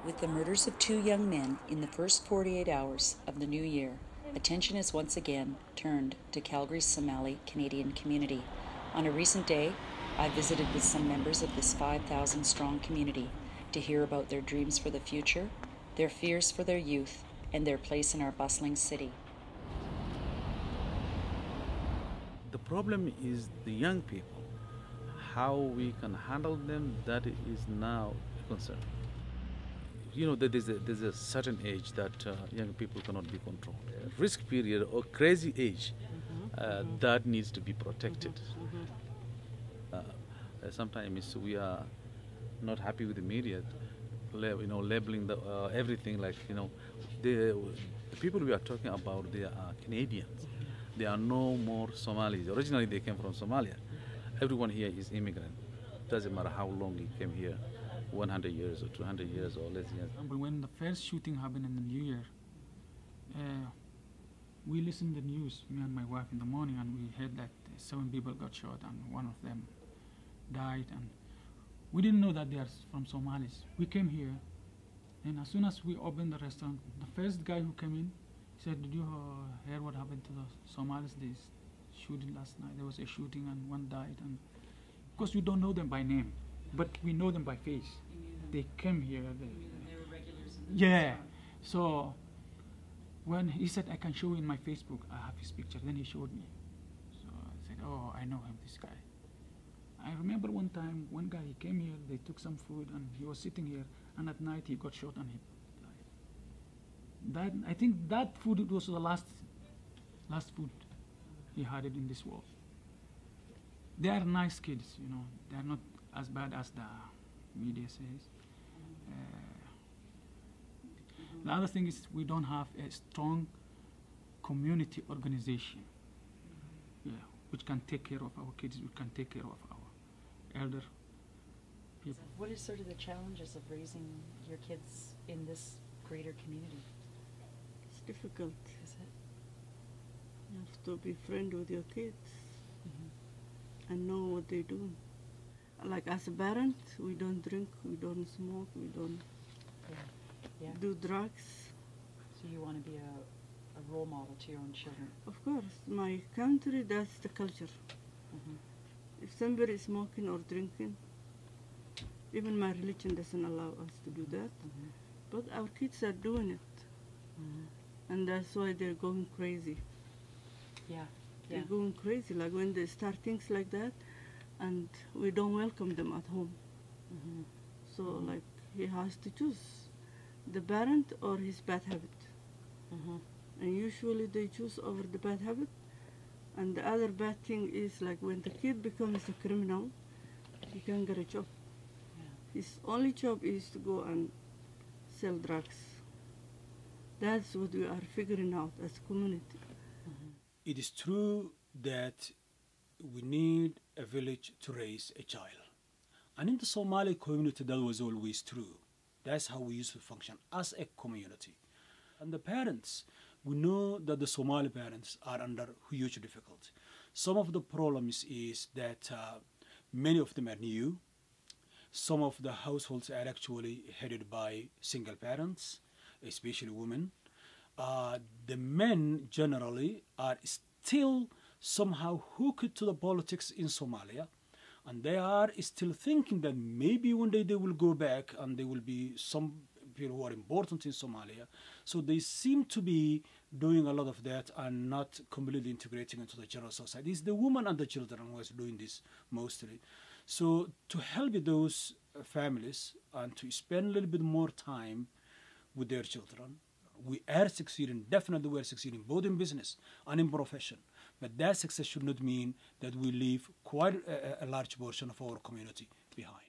With the murders of 2 young men in the first 48 hours of the new year, attention is once again turned to Calgary's Somali Canadian community. On a recent day, I visited with some members of this 5,000-strong community to hear about their dreams for the future, their fears for their youth, and their place in our bustling city. The problem is the young people. How we can handle them, that is now a concern. You know, there's a certain age that young people cannot be controlled. Risk period or crazy age, that needs to be protected. Sometimes we are not happy with the media, labeling everything like, the people we are talking about, they are Canadians. They are no more Somalis. Originally they came from Somalia. Everyone here is immigrant. Doesn't matter how long he came here, 100 years or 200 years or less years. But when the first shooting happened in the New Year, we listened to the news, me and my wife, in the morning, and we heard that 7 people got shot and one of them died. And we didn't know that they are from Somalis. We came here, and as soon as we opened the restaurant, the first guy who came in said, "Did you hear what happened to the Somalis? They shooting last night. There was a shooting and one died." And of course, we don't know them by name, but we know them by face. They came here. They were regulars. Yeah. So when he said, "I can show you in my Facebook," I have his picture. Then he showed me. So I said, "Oh, I know him, this guy." I remember one time, one guy, he came here, they took some food, and he was sitting here, and at night he got shot and he died. I think that food was the last food he had it in this world. They are nice kids, They are not as bad as the media says. The other thing is we don't have a strong community organization, which can take care of our kids, which can take care of our elder people. What is sort of the challenges of raising your kids in this greater community? It's difficult. Is it? You have to be friends with your kids and know what they do. Like as a parent, we don't drink, we don't smoke, we don't do drugs. So you want to be a role model to your own children? Of course, my country, that's the culture. If somebody is smoking or drinking, even my religion doesn't allow us to do that, but our kids are doing it. And that's why they're going crazy. They're going crazy, like when they start things like that, and we don't welcome them at home. So like he has to choose the parent or his bad habit. And usually they choose over the bad habit. And the other bad thing is like when the kid becomes a criminal, he can't get a job. His only job is to go and sell drugs. That's what we are figuring out as a community. It is true that we need a village to raise a child. And in the Somali community, that was always true. That's how we used to function as a community. And the parents, we know that the Somali parents are under huge difficulty. Some of the problems is that many of them are new. Some of the households are actually headed by single parents, especially women. The men generally are still somehow hooked to the politics in Somalia, and they are still thinking that maybe one day they will go back and there will be some people who are important in Somalia. So they seem to be doing a lot of that and not completely integrating into the general society. It's the women and the children who are doing this mostly. So to help those families and to spend a little bit more time with their children, we are succeeding, definitely we are succeeding, both in business and in profession. But that success should not mean that we leave quite a large portion of our community behind.